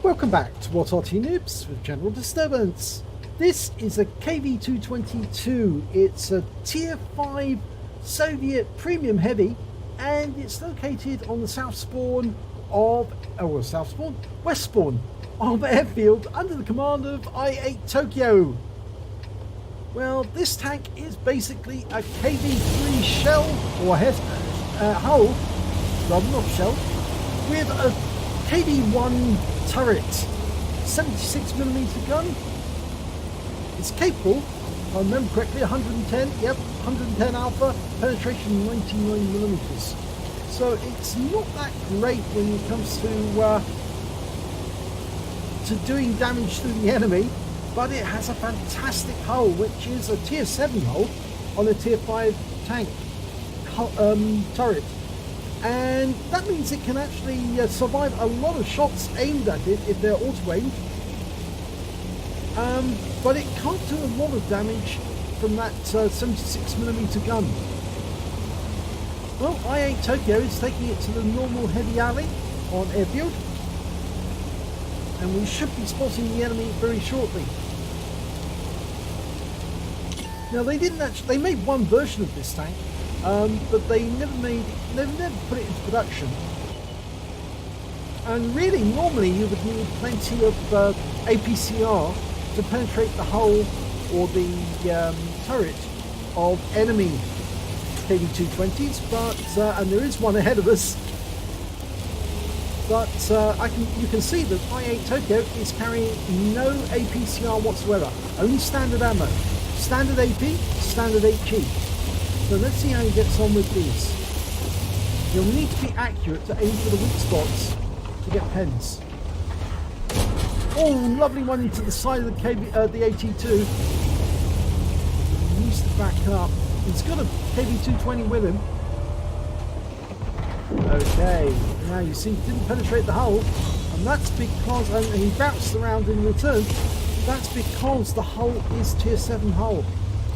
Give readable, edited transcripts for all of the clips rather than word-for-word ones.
Welcome back to What Arty Noobs with General Disturbance. This is a KV-220-2. It's a Tier 5 Soviet premium heavy, and it's located on the south spawn of, west spawn of Airfield under the command of iatetokyo. Well, this tank is basically a KV-3 shell, or hull, rather not shell, with a KV-1 turret, 76mm gun. It's capable, if I remember correctly, 110 alpha, penetration 99mm. So it's not that great when it comes to doing damage to the enemy, but it has a fantastic hull, which is a Tier 7 hull on a Tier 5 tank turret. And that means it can actually survive a lot of shots aimed at it if they're auto-aimed. But it can't do a lot of damage from that 76mm gun. Well, iatetokyo is taking it to the normal heavy alley on Airfield, and we should be spotting the enemy very shortly. Now they made one version of this tank, but they never put it into production. And really, normally you would need plenty of APCR to penetrate the hull or the turret of enemy KV-220s, but and there is one ahead of us. But you can see that iatetokyo is carrying no APCR whatsoever, only standard ammo, standard AP, standard HE. So let's see how he gets on with these. You'll need to be accurate to aim for the weak spots to get pens. Oh, lovely one into the side of the AT2. He needs to back up. He's got a KV-220 with him. Okay, now you see he didn't penetrate the hull, and that's because, and he bounced around in return, that's because the hull is Tier 7 hull.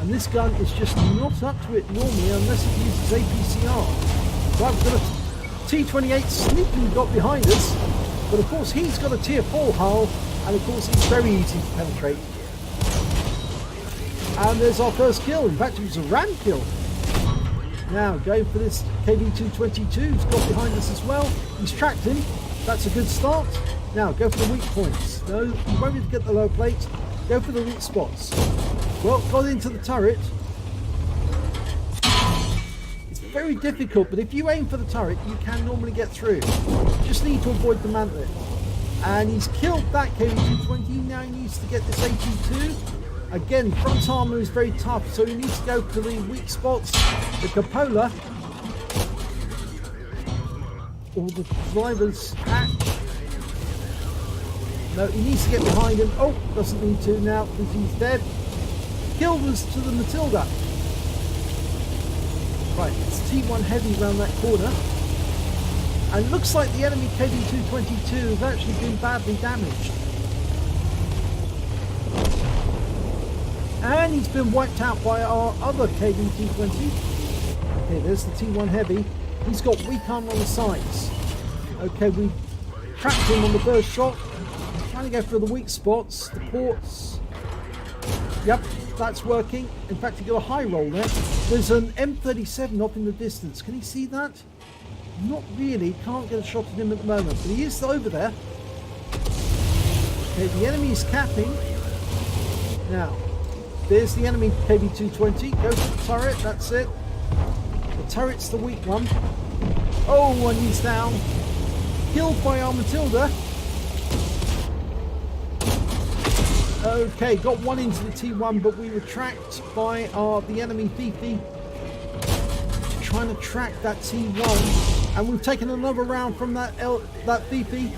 And this gun is just not up to it normally unless it uses APCR. So I've got a T28 sneaking got behind us, but of course he's got a Tier 4 hull, and of course it's very easy to penetrate. And there's our first kill. In fact, it was a RAM kill. Now going for this KV-220-2, who's got behind us as well. He's tracked him. That's a good start. Now go for the weak points. No, you won't be able to get the low plate. Go for the weak spots. Well, got into the turret. It's very difficult, but if you aim for the turret, you can normally get through. You just need to avoid the mantlet. And he's killed that KV-220. Now he needs to get this AT2. Again, front armour is very tough, so he needs to go for the weak spots, the cupola, or the driver's hatch. No, he needs to get behind him. Oh, doesn't need to now because he's dead. Killed us to the Matilda. Right, it's T1 heavy around that corner. And it looks like the enemy KV-220-2 has actually been badly damaged. And he's been wiped out by our other KV-220. Okay, there's the T1 heavy. He's got weak armor on the sides. Okay, we trapped him on the first shot. Trying to go for the weak spots, the ports. Yep, that's working. In fact, he got a high roll there. There's an M37 up in the distance. Can you see that? Not really. Can't get a shot at him at the moment, but he is over there. Okay, the enemy is capping. Now, there's the enemy KV-220. Go for the turret. That's it. The turret's the weak one. Oh, and he's down. Killed by our Matilda. Okay, got one into the T1, but we were tracked by the enemy Fifi. Trying to track that T1, and we've taken another round from that Fifi.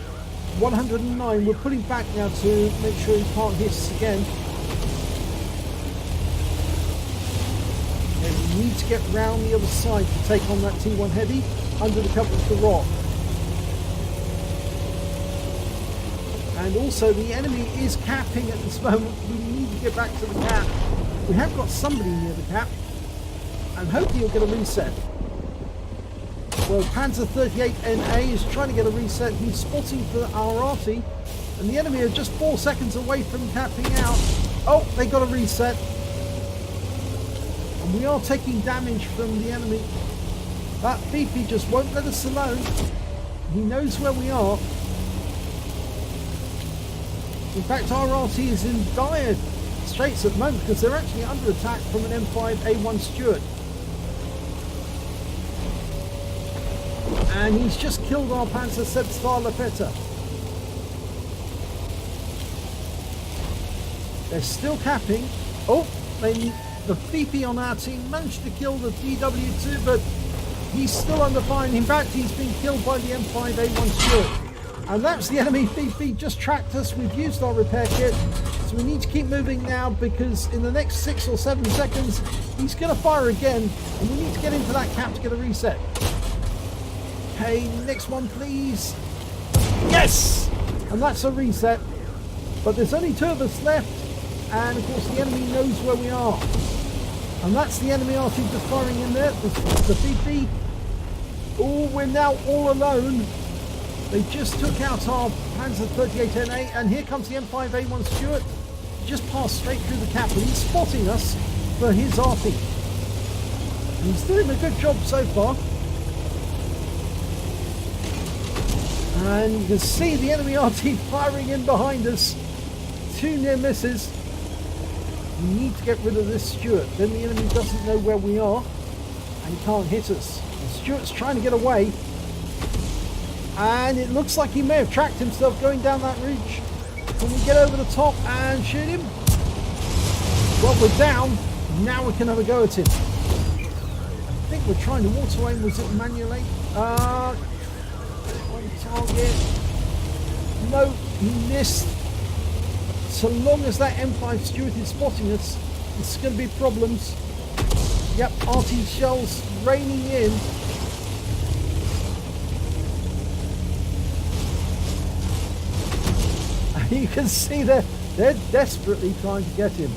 109. We're putting back now to make sure he can't hit us again. And we need to get round the other side to take on that T1 heavy under the cover of the rock. And also the enemy is capping at this moment. We need to get back to the cap. We have got somebody near the cap, and hopefully he'll get a reset. Well, Panzer 38NA is trying to get a reset. He's spotting for our Arty. And the enemy are just 4 seconds away from capping out. Oh, they got a reset. And we are taking damage from the enemy. That BP just won't let us alone. He knows where we are. In fact, our Arty is in dire straits at the moment because they're actually under attack from an M5A1 Stuart. And he's just killed our Panzer Lepeta. They're still capping. Oh, the BP on our team managed to kill the DW2, but he's still under fire. In fact, he's been killed by the M5A1 Stuart. And that's the enemy BP just tracked us. We've used our repair kit. So we need to keep moving now because in the next 6 or 7 seconds, he's going to fire again. And we need to get into that cap to get a reset. Okay, next one, please. Yes! And that's a reset. But there's only 2 of us left. And of course, the enemy knows where we are. And that's the enemy Arty just firing in there. The BP. Oh, we're now all alone. They just took out our Panzer 38NA, and here comes the M5A1 Stuart. He just passed straight through the cap, and he's spotting us for his Arty. And he's doing a good job so far. And you can see the enemy Arty firing in behind us. 2 near misses. We need to get rid of this Stuart. Then the enemy doesn't know where we are, and he can't hit us. The Stuart's trying to get away. And it looks like he may have tracked himself going down that ridge. Can we get over the top and shoot him? Well, we're down. Now we can have a go at him. I think we're trying to auto aim. Was it manual aim? On target. No, he missed. So long as that M5 Stuart is spotting us, it's going to be problems. Yep, Arty shells raining in. You can see they're desperately trying to get him.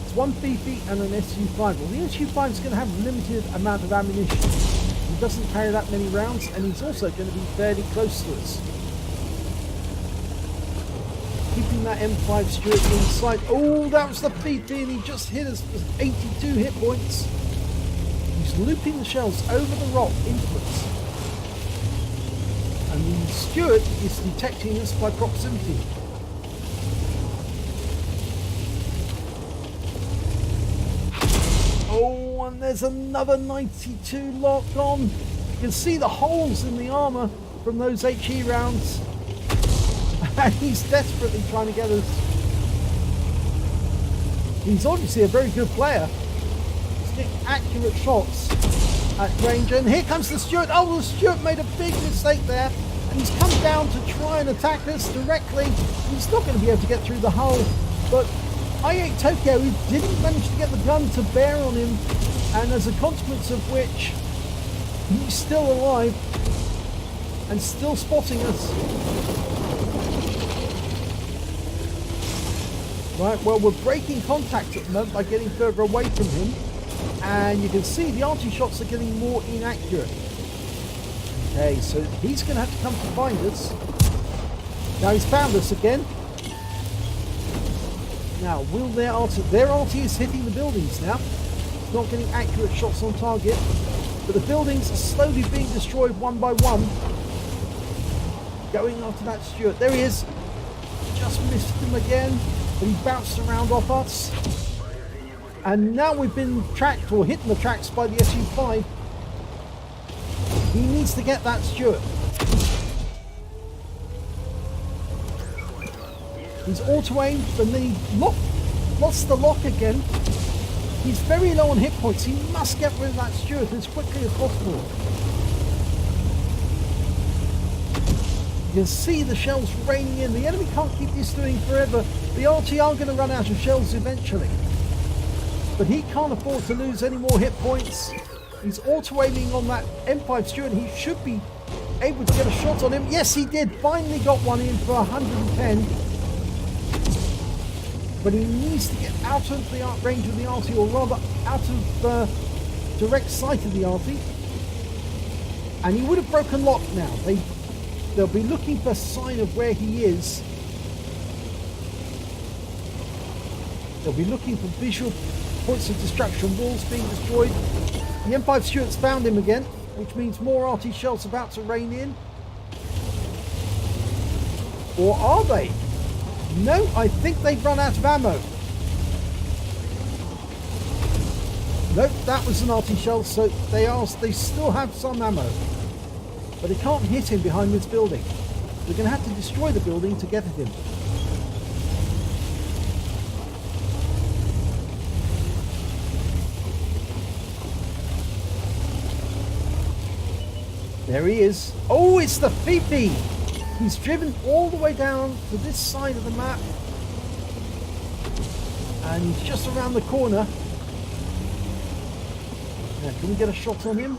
It's 1 BP and an SU-5. Well, the SU-5 is going to have a limited amount of ammunition. He doesn't carry that many rounds, and he's also going to be fairly close to us. Keeping that M5 Stuart in sight. Oh, that was the BP, and he just hit us with 82 hit points. He's looping the shells over the rock into us. And the Stuart is detecting us by proximity. Oh, and there's another 92 locked on. You can see the holes in the armour from those HE rounds. And he's desperately trying to get us. He's obviously a very good player. He's getting accurate shots at range. And here comes the Stuart. Oh, the Stuart made a big mistake there. And he's come down to try and attack us directly. He's not going to be able to get through the hull. But iatetokyo didn't manage to get the gun to bear on him, and as a consequence of which he's still alive and still spotting us. Right, well, we're breaking contact at the moment by getting further away from him, and you can see the Arty shots are getting more inaccurate. Okay, so he's going to have to come to find us. Now he's found us again. Now, will their Arty is hitting the buildings now. It's not getting accurate shots on target, but the buildings are slowly being destroyed one by one. Going after that Stuart. There he is. Just missed him again, but he bounced around off us. And now we've been tracked or hit in the tracks by the SU-5. He needs to get that Stuart. He's auto-aimed, and then he lost the lock again. He's very low on hit points. He must get rid of that Stuart as quickly as possible. You can see the shells raining in. The enemy can't keep this doing forever. The Arty are going to run out of shells eventually. But he can't afford to lose any more hit points. He's auto-aiming on that M5 Stuart. He should be able to get a shot on him. Yes, he did. Finally got one in for 110. But he needs to get out of the range of the Arty, or rather out of the direct sight of the Arty. And he would have broken lock now. They'll be looking for a sign of where he is. They'll be looking for visual points of destruction, walls being destroyed. The M5 Stuarts found him again, which means more Arty shells about to rain in. Or are they? No, I think they've run out of ammo. Nope, that was an Arty shell, so they still have some ammo. But they can't hit him behind this building. They're going to have to destroy the building to get at him. There he is. Oh, it's the Fifi! He's driven all the way down to this side of the map. And he's just around the corner. Now, can we get a shot on him?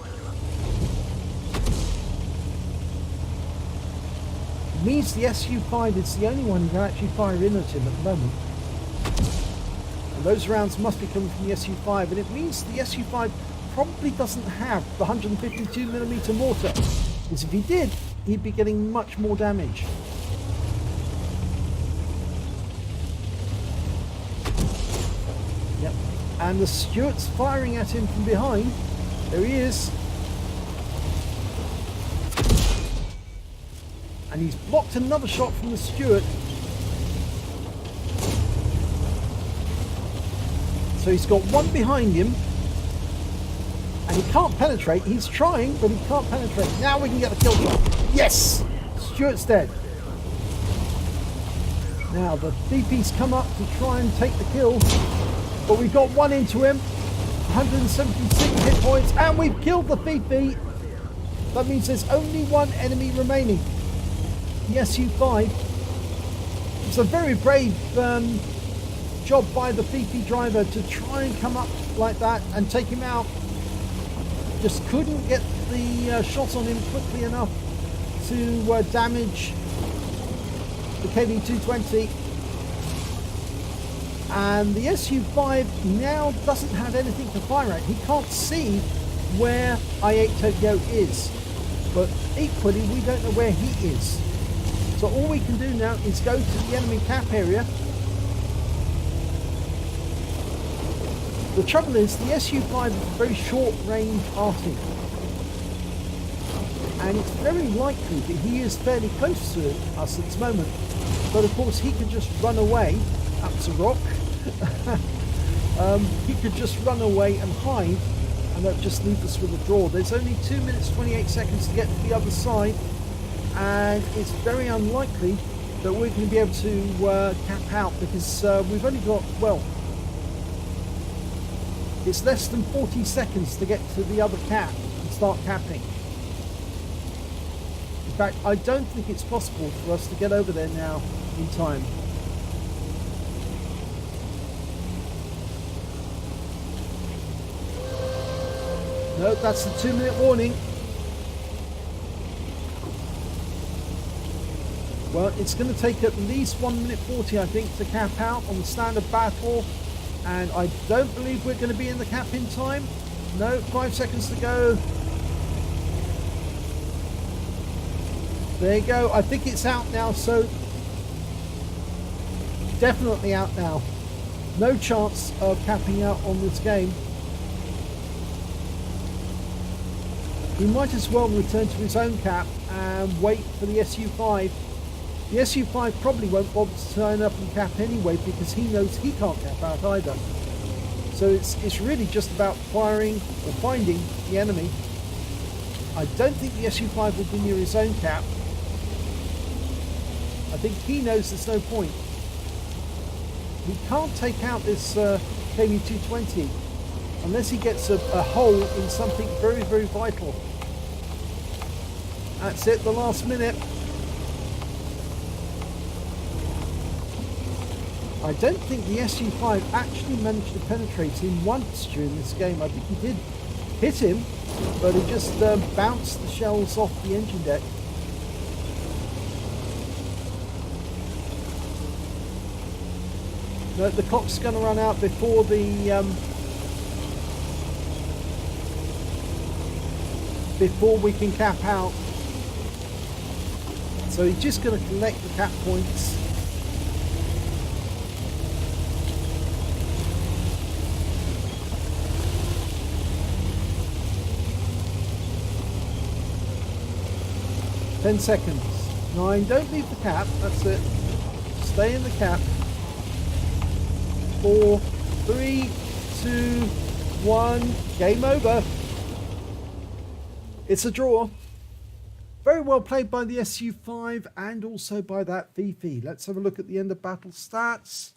It means the SU-5 is the only one who can actually fire in at him at the moment. And those rounds must be coming from the SU-5, and it means the SU-5 probably doesn't have the 152mm mortar, because if he did, he'd be getting much more damage. Yep, and the Stuart's firing at him from behind. There he is. And he's blocked another shot from the Stuart. So he's got one behind him. And he can't penetrate. He's trying, but he can't penetrate. Now we can get the kill shot. Yes! Stuart's dead. Now the DP's come up to try and take the kill. But we've got one into him. 176 hit points. And we've killed the Fifi. That means there's only one enemy remaining. The SU-5. It's a very brave job by the Fifi driver to try and come up like that and take him out. Just couldn't get the shot on him quickly enough to damage the KV-220. And the SU-5 now doesn't have anything to fire at. He can't see where iatetokyo is. But equally, we don't know where he is. So all we can do now is go to the enemy cap area. The trouble is, the SU-5 is a very short-range Arty. And it's very likely that he is fairly close to us at this moment. But of course, he could just run away. That's a rock. He could just run away and hide, and that just leave us with a draw. There's only 2 minutes 28 seconds to get to the other side, and it's very unlikely that we're going to be able to cap out, because we've only got, well, it's less than 40 seconds to get to the other cap and start capping. In fact, I don't think it's possible for us to get over there now in time. No, that's the 2-minute warning. Well, it's going to take at least 1 minute 40, I think, to cap out on the standard battle. And I don't believe we're going to be in the cap in time. No, 5 seconds to go. There you go. I think it's out now, so definitely out now. No chance of capping out on this game. He might as well return to his own cap and wait for the SU-5. The SU-5 probably won't bother to turn up and cap anyway, because he knows he can't cap out either. So it's really just about firing or finding the enemy. I don't think the SU-5 will be near his own cap. I think he knows there's no point. He can't take out this KV-220 unless he gets a hole in something very, very vital. That's it, the last minute. I don't think the SU-5 actually managed to penetrate him once during this game. I think he did hit him, but he just bounced the shells off the engine deck. No, the clock's going to run out before before we can cap out. So he's just going to collect the cap points. 10 seconds. 9, don't leave the cap, that's it. Stay in the cap. 4, 3, 2, 1, game over. It's a draw. Very well played by the SU5 and also by that Fifi. Let's have a look at the end of battle stats.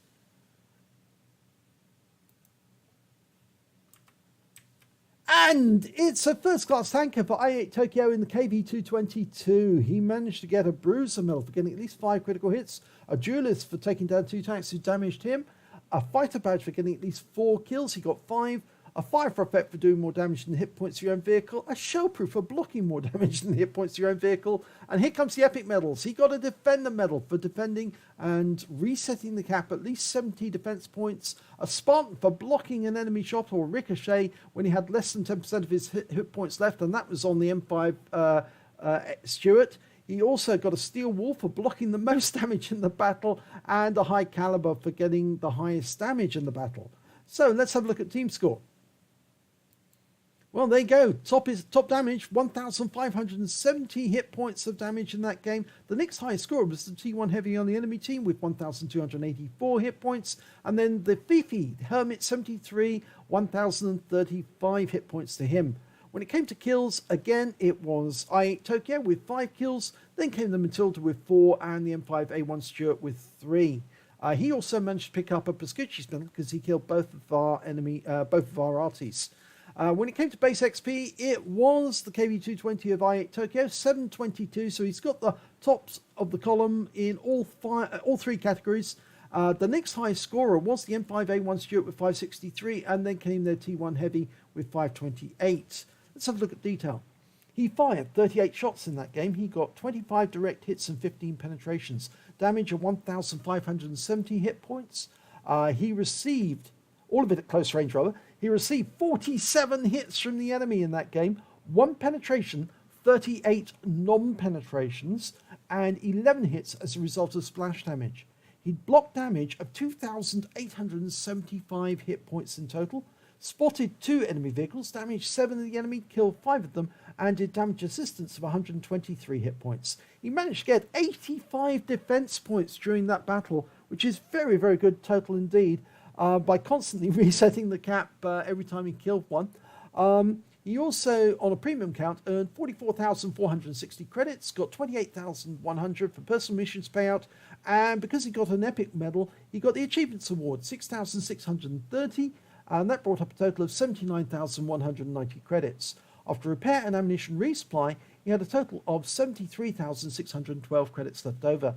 And it's a first-class tanker for iatetokyo in the KV-220-2. He managed to get a bruiser medal for getting at least 5 critical hits, a duelist for taking down 2 tanks who damaged him, a fighter badge for getting at least 4 kills, he got 5, a fire for effect for doing more damage than hit points to your own vehicle, a shellproof for blocking more damage than hit points to your own vehicle, and here comes the epic medals. He got a defender medal for defending and resetting the cap at least 70 defense points, a Spartan for blocking an enemy shot or ricochet when he had less than 10% of his hit points left, and that was on the M5 Stuart. He also got a steel wall for blocking the most damage in the battle, and a high caliber for getting the highest damage in the battle. So let's have a look at team score. Well, there you go. Top damage, 1,570 hit points of damage in that game. The next highest score was the T1 Heavy on the enemy team with 1,284 hit points. And then the Fifi, Hermit 73, 1,035 hit points to him. When it came to kills, again, it was iatetokyo with 5 kills. Then came the Matilda with 4 and the M5A1 Stuart with 3. He also managed to pick up a Pascucci's medal because he killed both of our Artys. When it came to base XP, it was the KV-220 of iatetokyo, 722, so he's got the tops of the column in all 3 categories. The next highest scorer was the M5A1 Stuart with 563, and then came their T1 Heavy with 528. Let's have a look at detail. He fired 38 shots in that game. He got 25 direct hits and 15 penetrations. Damage of 1,570 hit points. He received, all of it at close range rather, he received 47 hits from the enemy in that game, 1 penetration, 38 non-penetrations, and 11 hits as a result of splash damage. He blocked damage of 2,875 hit points in total, spotted 2 enemy vehicles, damaged 7 of the enemy, killed 5 of them, and did damage assistance of 123 hit points. He managed to get 85 defense points during that battle, which is very, very good total indeed. By constantly resetting the cap every time he killed one. He also, on a premium count, earned 44,460 credits, got 28,100 for personal missions payout, and because he got an epic medal, he got the Achievements Award, 6,630, and that brought up a total of 79,190 credits. After repair and ammunition resupply, he had a total of 73,612 credits left over.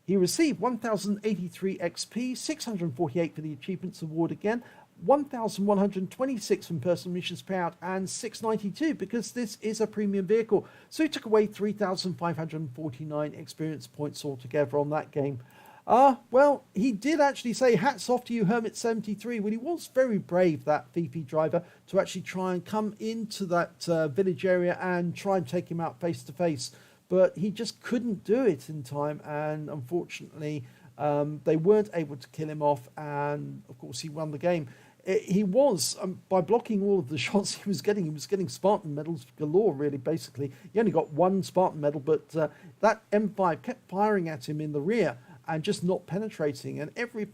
He received 1,083 XP, 648 for the Achievements Award again, 1,126 from personal missions payout, and 692 because this is a premium vehicle. So he took away 3,549 experience points altogether on that game. Well, he did actually say, hats off to you, Hermit 73. Well, he was very brave, that Fifi driver, to actually try and come into that village area and try and take him out face to face. But he just couldn't do it in time, and unfortunately they weren't able to kill him off, and of course he won the game. He was, by blocking all of the shots he was getting Spartan medals galore, really, basically. He only got 1 Spartan medal, but that M5 kept firing at him in the rear and just not penetrating, and every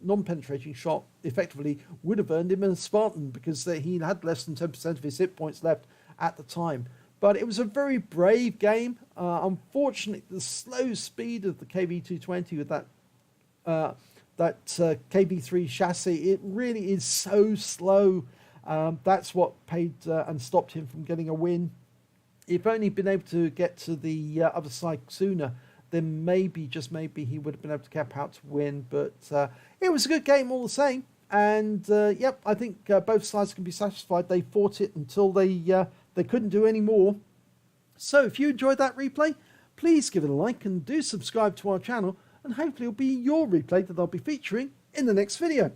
non-penetrating shot effectively would have earned him a Spartan because he had less than 10% of his hit points left at the time. But it was a very brave game. Unfortunately, the slow speed of the KV-220 with that KV-3 chassis, it really is so slow. That's what paid and stopped him from getting a win. If only he'd been able to get to the other side sooner, then maybe, just maybe, he would have been able to cap out to win. But it was a good game all the same. And yep, I think both sides can be satisfied. They fought it until they couldn't do any more. So if you enjoyed that replay, please give it a like and do subscribe to our channel, and hopefully it'll be your replay that I'll be featuring in the next video.